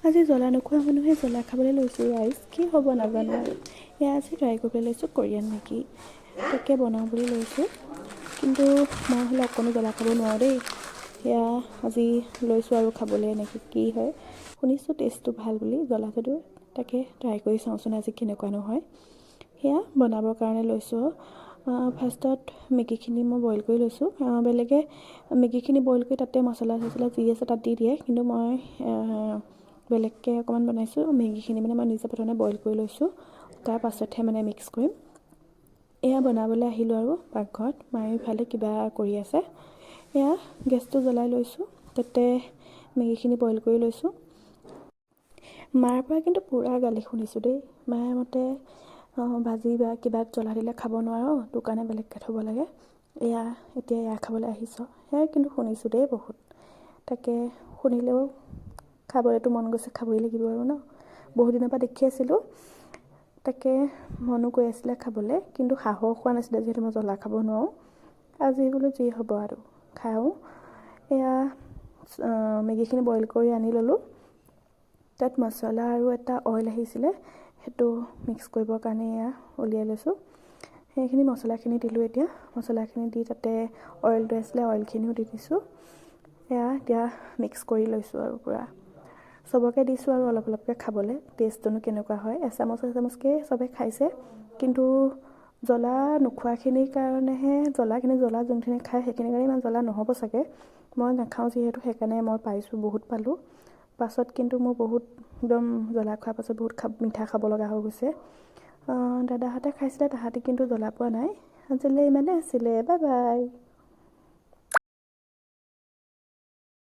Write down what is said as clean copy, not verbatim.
আজি জ্বলা নোখোৱা মানুহে জ্বলা খাবলৈ লৈছোঁ ৰাইজ কি হ'ব নাজানো আৰু এয়া আজি ট্ৰাই কৰিবলৈ লৈছোঁ কোৰিয়ান মেগী তাকে বনাওঁ বুলি লৈছোঁ কিন্তু মই হ'লে অকণো জ্বলা খাব নোৱাৰোঁ দেই এয়া আজি লৈছোঁ আৰু খাবলৈ এনেকৈ কি হয় শুনিছোঁ টেষ্টটো ভাল বুলি জ্বলা যদিও তাকে ট্ৰাই কৰি চাওঁচোন আজি কেনেকুৱানো হয় সেয়া বনাবৰ কাৰণে লৈছোঁ ফাৰ্ষ্টত মেগীখিনি মই বইল কৰি লৈছোঁ বেলেগে মেগীখিনি বইল কৰি তাতে মছলা চছলা যি আছে তাত দি দিয়ে কিন্তু মই বেলেগকৈ অকণমান বনাইছোঁ মেগীখিনি মানে মই নিজে প্ৰথমে বইল কৰি লৈছোঁ তাৰ পাছতহে মানে মিক্স কৰিম এয়া বনাবলৈ আহিলোঁ আৰু পাকঘৰত মায়ে ইফালে কিবা কৰি আছে এয়া গেছটো জ্বলাই লৈছোঁ তাতে মেগীখিনি বইল কৰি লৈছোঁ মাৰ পৰা কিন্তু পূৰা গালি শুনিছোঁ দেই মায়ে মতে ভাজি বা কিবা জ্বলা দিলে খাব নোৱাৰোঁ তোৰ কাৰণে বেলেগকৈ থ'ব লাগে এয়া এতিয়া এয়া খাবলৈ আহিছ সেয়াই কিন্তু শুনিছোঁ দেই বহুত তাকে শুনিলেও খাবলৈতো মন গৈছে খাবই লাগিব আৰু ন বহুত দিনৰ পৰা দেখি আছিলোঁ তাকে মনো কৈ আছিলে খাবলৈ কিন্তু সাহস হোৱা নাছিলে যিহেতু মই জ্বলা খাব নোৱাৰোঁ আজি বোলো যি হ'ব আৰু খাওঁ এয়া মেগীখিনি বইল কৰি আনি ল'লোঁ তাত মছলা আৰু এটা অইল আহিছিলে সেইটো মিক্স কৰিবৰ কাৰণে এয়া উলিয়াই লৈছোঁ সেইখিনি মছলাখিনি দিলোঁ এতিয়া মছলাখিনি দি তাতে অইলটো আছিলে অইলখিনিও দি দিছোঁ এয়া এতিয়া মিক্স কৰি লৈছোঁ আৰু পূৰা চবকে দিছোঁ আৰু অলপ অলপকৈ খাবলৈ টেষ্টটোনো কেনেকুৱা হয় এচামুচ এচামুচকৈ চবে খাইছে কিন্তু জ্বলা নোখোৱাখিনিৰ কাৰণেহে জ্বলাখিনি জ্বলা যোনখিনি খায় সেইখিনি কাৰণে ইমান জ্বলা নহ'ব চাগে মই নাখাওঁ যিহেতু সেইকাৰণে মই পাইছোঁ বহুত পালোঁ পাছত কিন্তু মোৰ বহুত একদম জ্বলা খোৱাৰ পাছত বহুত মিঠা খাব লগা হৈ গৈছে দাদাহঁতে খাইছিলে তাহাঁতি কিন্তু জ্বলা পোৱা নাই আজিলৈ ইমানে আছিলে বাই বাই